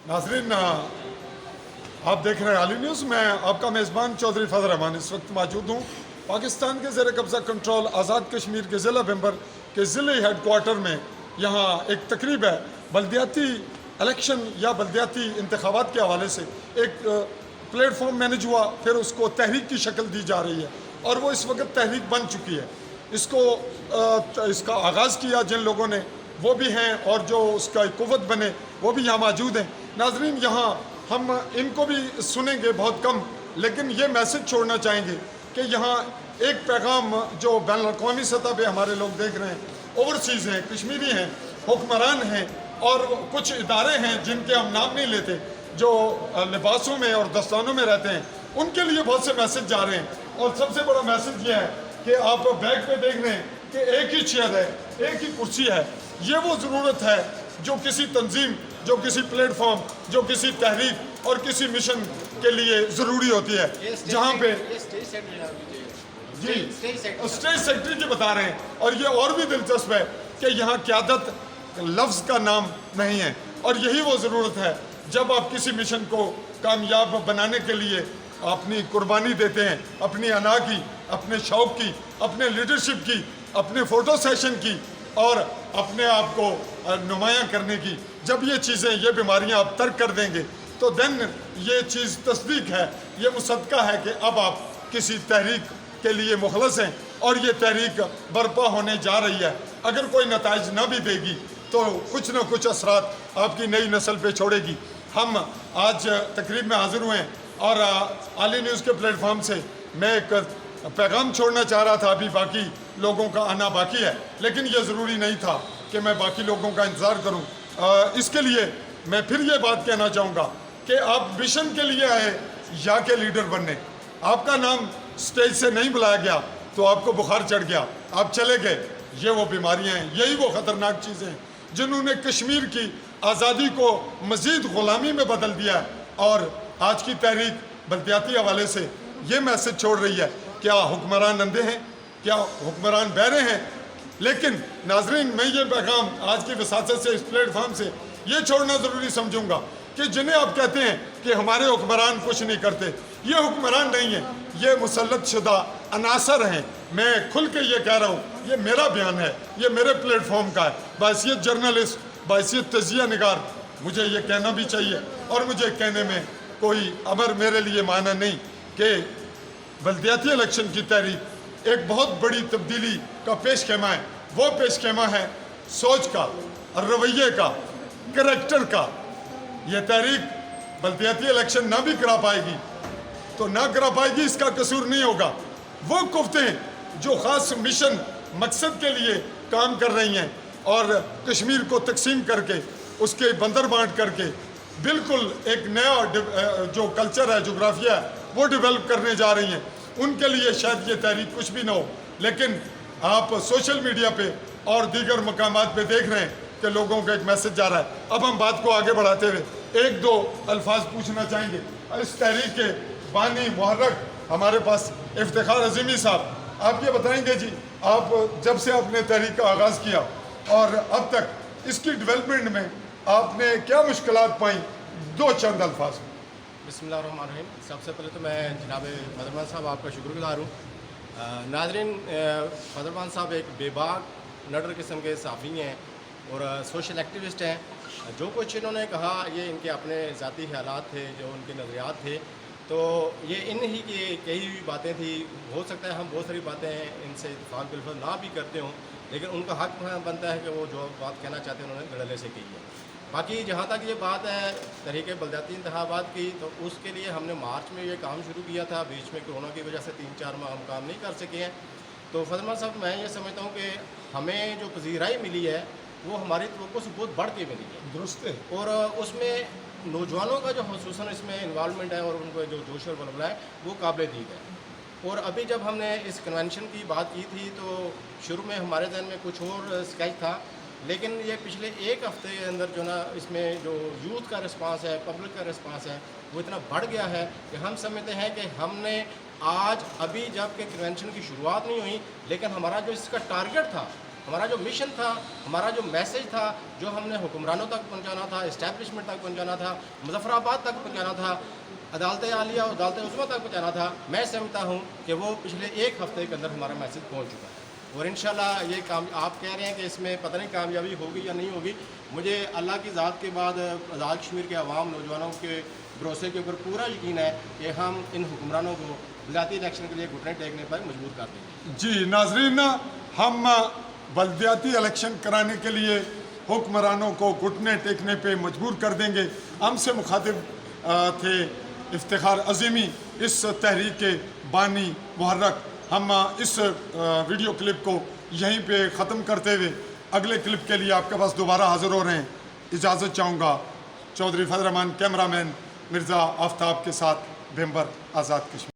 नाजरीन, आप देख रहे हैं आली न्यूज़। मैं आपका मेज़बान चौधरी फजल रहमान इस वक्त मौजूद हूँ पाकिस्तान के ज़ेर कब्ज़ा कंट्रोल आज़ाद कश्मीर के ज़िला मेंबर के ज़िले हेडकोार्टर में। यहाँ एक तकरीब है बल्दियाती इलेक्शन या बल्दियाती इंतखाबात के हवाले से। एक प्लेटफॉर्म मैनेज हुआ, फिर उसको तहरीक की शक्ल दी जा रही है और वो इस वक्त तहरीक बन चुकी है। इसका आगाज़ किया जिन लोगों ने वो भी हैं, और जो उसका कुव्वत बने वो भी यहाँ मौजूद हैं। नाजरीन, यहाँ हम इनको भी सुनेंगे बहुत कम, लेकिन ये मैसेज छोड़ना चाहेंगे कि यहाँ एक पैगाम जो बैन अवी सतह पे हमारे लोग देख रहे हैं, ओवरसीज़ हैं, कश्मीरी हैं, हुक्मरान हैं और कुछ इदारे हैं जिनके हम नाम नहीं लेते, जो लिबासों में और दस्तानों में रहते हैं, उनके लिए बहुत से मैसेज जा रहे हैं। और सबसे बड़ा मैसेज ये है कि आप बैग पे देख रहे हैं कि एक ही चेयर है, एक ही कुर्सी है। ये वो ज़रूरत है जो किसी तंजीम, जो किसी प्लेटफॉर्म, जो किसी तहरीक और किसी मिशन के लिए ज़रूरी होती है। जहाँ पे जी स्टेट सेक्रेटरी जी बता रहे हैं, और ये और भी दिलचस्प है कि यहाँ क़यादत लफ्ज़ का नाम नहीं है। और यही वो ज़रूरत है जब आप किसी मिशन को कामयाब बनाने के लिए अपनी कुर्बानी देते हैं, अपनी अना की, अपने शौक़ की, अपने लीडरशिप की, अपने फ़ोटो सेशन की और अपने आप को नुमायाँ करने की। जब ये चीज़ें, ये बीमारियाँ आप तर्क कर देंगे तो देन ये चीज़ तस्दीक है, ये मुसद्दक़ा है कि अब आप किसी तहरीक के लिए मुखलस हैं और ये तहरीक बर्पा होने जा रही है। अगर कोई नताइज ना भी देगी तो कुछ न कुछ असरात आपकी नई नस्ल पे छोड़ेगी। हम आज तकरीब में हाज़िर हुए हैं और आली न्यूज़ के प्लेटफॉर्म से मैं एक पैगाम छोड़ना चाह रहा था। अभी बाकी लोगों का आना बाकी है, लेकिन ये ज़रूरी नहीं था कि मैं बाकी लोगों का इंतज़ार करूं। इसके लिए मैं फिर ये बात कहना चाहूँगा कि आप मिशन के लिए आए या के लीडर बनने। आपका नाम स्टेज से नहीं बुलाया गया तो आपको बुखार चढ़ गया, आप चले गए। ये वो बीमारियाँ हैं, यही वो ख़तरनाक चीज़ें हैं जिन्होंने कश्मीर की आज़ादी को मज़ीद ग़ुलामी में बदल दिया है। और आज की तहरीक बल्दियाती हवाले से ये मैसेज छोड़ रही है, क्या हुक्मरान अंधे हैं, क्या हुक्मरान बहरे हैं? लेकिन नाजरीन, मैं ये पैगाम आज की वसासत से, इस प्लेटफॉर्म से ये छोड़ना ज़रूरी समझूंगा कि जिन्हें आप कहते हैं कि हमारे हुक्मरान कुछ नहीं करते, ये हुक्मरान नहीं है, ये मुसल्लत शुदा अनासर हैं। मैं खुल के ये कह रहा हूँ, ये मेरा बयान है, ये मेरे प्लेटफॉर्म का है। बाइसियत जर्नलिस्ट, बाइसियत तजिया निगार, मुझे ये कहना भी चाहिए और मुझे कहने में कोई अमर मेरे लिए माना नहीं कि बल्दियाती इलेक्शन की तहरीक एक बहुत बड़ी तब्दीली का पेश खेमा है। वो पेश खेमा है सोच का, रवैये का, करैक्टर का। ये तहरीक बल्दियाती इलेक्शन ना भी करा पाएगी तो ना करा पाएगी, इसका कसूर नहीं होगा। वो कुफ्तें जो ख़ास मिशन मकसद के लिए काम कर रही हैं और कश्मीर को तकसीम करके, उसके बंदर बांट करके बिल्कुल एक नया जो कल्चर है, जोग्राफिया है, वो डेवलप करने जा रही हैं, उनके लिए शायद ये तहरीक कुछ भी ना हो। लेकिन आप सोशल मीडिया पे और दीगर मकामात पे देख रहे हैं कि लोगों का एक मैसेज जा रहा है। अब हम बात को आगे बढ़ाते हुए एक दो अल्फाज पूछना चाहेंगे। इस तहरीक के बानी मुहर्रक हमारे पास इफ्तिखार अज़ीमी साहब, आप ये बताएंगे जी, आप जब से आपने तहरीक का आगाज़ किया और अब तक इसकी डेवलपमेंट में आपने क्या मुश्किलात पाई, दो चंद अल्फाज में। बिस्मिल्लाहिर्रहमानिर्रहीम। सबसे पहले तो मैं जनाब फजलमान साहब आपका शुक्रगुजार हूँ। नाजरीन, फजलमान साहब एक बेबाक नडर किस्म के साफ़ी हैं और सोशल एक्टिविस्ट हैं। जो कुछ इन्होंने कहा ये इनके अपने ज़ाती ख्यालात थे, जो उनके नज़रियात थे, तो ये इन ही की कही हुई बातें थी। हो सकता है हम बहुत सारी बातें इनसे इत्तेफाक बिल्कुल ना भी करते हों, लेकिन उनका हक बनता है कि वो जो बात कहना चाहते हैं उन्होंने धड़ल्ले से की है। बाकी जहाँ तक ये बात है तहरीक बल्दियाती इंतखाबात की, तो उसके लिए हमने मार्च में ये काम शुरू किया था। बीच में कोरोना की वजह से 3-4 माह हम काम नहीं कर सके हैं। तो फजलमान साहब, मैं ये समझता हूँ कि हमें जो पजीराई मिली है वो हमारी तवक्को से बहुत बढ़ के मिली है। दुरुस्त है। और उसमें नौजवानों का जो खुसूसन इसमें इन्वॉल्वमेंट है और उनको जो जोश और बलबला है वो काबिल दीद है। और अभी जब हमने इस कन्वेंशन की बात की थी तो शुरू में हमारे जहन में कुछ और स्केच था, लेकिन ये पिछले एक हफ़्ते के अंदर जो ना इसमें जो यूथ का रिस्पांस है, पब्लिक का रिस्पांस है, वो इतना बढ़ गया है कि हम समझते हैं कि हमने आज अभी जब कि कन्वेंशन की शुरुआत नहीं हुई, लेकिन हमारा जो इसका टारगेट था हमारा जो मिशन था, हमारा जो मैसेज था, जो हमने हुक्मरानों तक पहुंचाना था, इस्टेब्लिशमेंट तक पहुंचाना था, मुजफ्फराबाद तक पहुंचाना था, अदालत आलिया और अदालत उस्मा तक पहुंचाना था, मैं समझता हूं कि वो पिछले एक हफ्ते के अंदर हमारा मैसेज पहुंच चुका है। और इंशाल्लाह ये काम आप कह रहे हैं कि इसमें पता नहीं कामयाबी होगी या नहीं होगी, मुझे अल्लाह की ज़ात के बाद आज़ाद कश्मीर के अवाम नौजवानों के भरोसे के ऊपर पूरा यकीन है कि हम इन हुक्मरानों को वलायती इलेक्शन के लिए घुटने टेकने पर मजबूर कर देंगे। जी नाजरीन, हम बल्दियाती इलेक्शन कराने के लिए हुक्मरानों को घुटने टेकने पे मजबूर कर देंगे। हमसे मुखातिब थे इफ्तिखार अज़ीमी, इस तहरीक के बानी मुहर्रक। हम इस वीडियो क्लिप को यहीं पे ख़त्म करते हुए अगले क्लिप के लिए आपके पास दोबारा हाज़िर हो रहे हैं। इजाज़त चाहूँगा। चौधरी फजल रहमान, कैमरामैन मिर्ज़ा आफ्ताब के साथ, भेम्बर, आज़ाद कश्मीर।